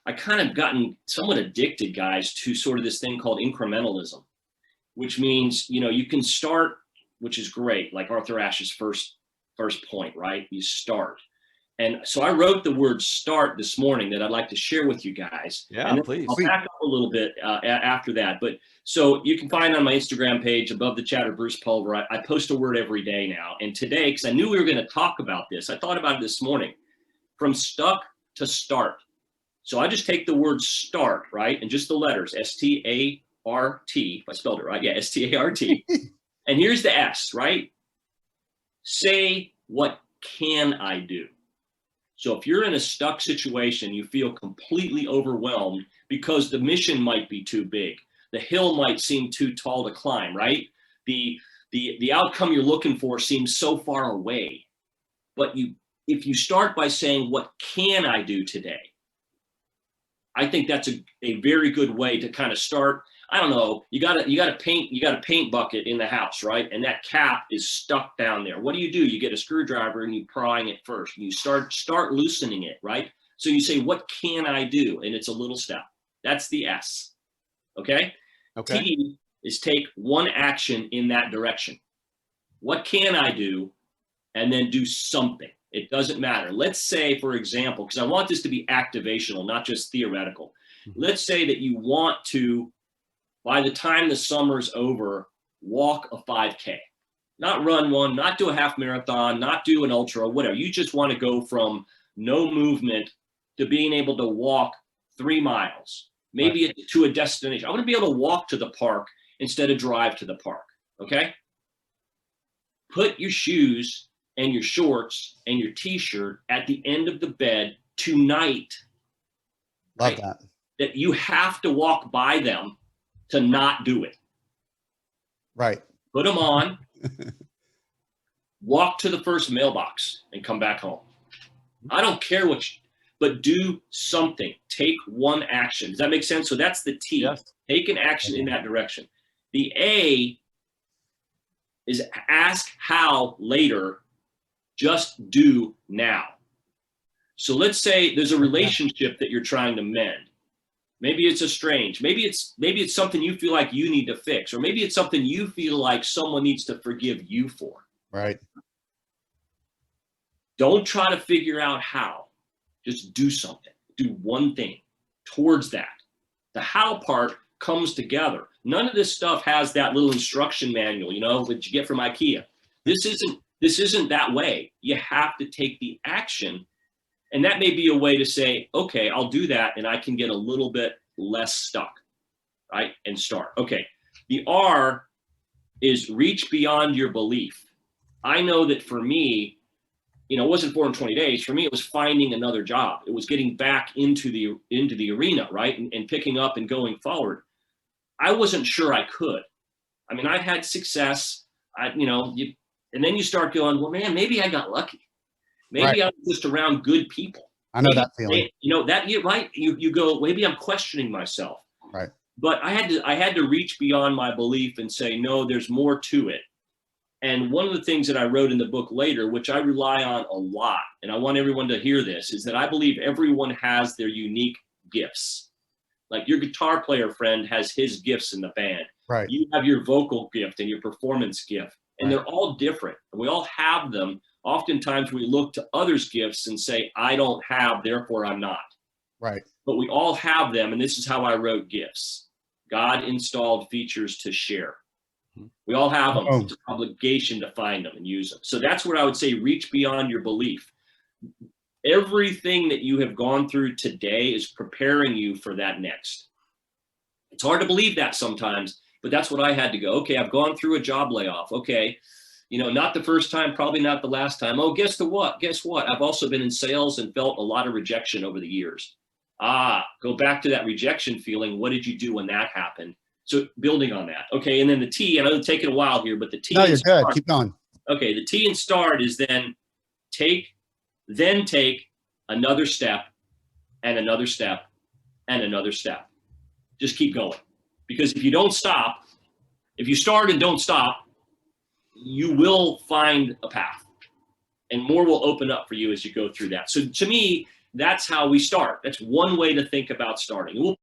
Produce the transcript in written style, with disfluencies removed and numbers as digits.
I kind of gotten somewhat addicted, guys, to sort of this thing called incrementalism, which means, you can start, which is great, like Arthur Ashe's first point, right? You start. And so I wrote the word start this morning that I'd like to share with you guys. Yeah, and please. I'll back up a little bit after that. But so you can find on my Instagram page, Above the Chatter, Bruce Pulver, I post a word every day now. And today, because I knew we were going to talk about this, I thought about it this morning, from stuck to start. So I just take the word start, right? And just the letters, S-T-A-R-T, if I spelled it right. Yeah, S-T-A-R-T. And here's the S, right? Say, what can I do? So if you're in a stuck situation, you feel completely overwhelmed because the mission might be too big. The hill might seem too tall to climb, right? The outcome you're looking for seems so far away. But if you start by saying, what can I do today? I think that's a very good way to kind of start. I don't know, you got a paint bucket in the house, right? And that cap is stuck down there. What do? You get a screwdriver and you prying it first. You start loosening it, right? So you say, what can I do? And it's a little step. That's the S. Okay. T is take one action in that direction. What can I do? And then do something. It doesn't matter. Let's say, for example, because I want this to be activational, not just theoretical. Let's say that you want to, by the time the summer's over, walk a 5K, not run one, not do a half marathon, not do an ultra, whatever. You just want to go from no movement to being able to walk 3 miles, maybe to a destination. I want to be able to walk to the park instead of drive to the park. Okay. Put your shoes and your shorts and your t-shirt at the end of the bed tonight. Love right? That you have to walk by them to not do it. Right. Put them on, walk to the first mailbox and come back home. I don't care but do something. Take one action. Does that make sense? So that's the T. Yes. Take an action in that direction. The A is ask how later, just do now. So let's say there's a relationship that you're trying to mend. Maybe it's estranged. Maybe it's something you feel like you need to fix, or maybe it's something you feel like someone needs to forgive you for. Right. Don't try to figure out how. Just do something. Do one thing towards that. The how part comes together. None of this stuff has that little instruction manual, that you get from IKEA. This isn't that way. You have to take the action. And that may be a way to say, okay, I'll do that and I can get a little bit less stuck, right? And start. Okay. The R is reach beyond your belief. I know that for me, it wasn't 420 days. For me, it was finding another job. It was getting back into the arena, right? And picking up and going forward. I wasn't sure I could. I mean, I had success. And then you start going, well, man, maybe I got lucky. Maybe I was just around good people. I know that feeling. You go, maybe I'm questioning myself. Right. But I had to reach beyond my belief and say, no, there's more to it. And one of the things that I wrote in the book later, which I rely on a lot, and I want everyone to hear this, is that I believe everyone has their unique gifts. Like your guitar player friend has his gifts in the band. Right. You have your vocal gift and your performance gift, and they're all different. We all have them. Oftentimes we look to others' gifts and say, I don't have, therefore I'm not. Right. But we all have them, and this is how I wrote gifts. God installed features to share. We all have them. It's an obligation to find them and use them. So that's what I would say, reach beyond your belief. Everything that you have gone through today is preparing you for that next. It's hard to believe that sometimes, but that's what I had to go. Okay, I've gone through a job layoff. Okay, not the first time, probably not the last time. Oh, guess what? I've also been in sales and felt a lot of rejection over the years. Go back to that rejection feeling. What did you do when that happened? So building on that. Okay, and then the T, I know it's taking a while here, but the T. No, you're good. Keep going. Okay, the T in start is then take another step and another step and another step. Just keep going. Because if you don't stop, if you start and don't stop, you will find a path and more will open up for you as you go through that. So to me, that's how we start. That's one way to think about starting. We'll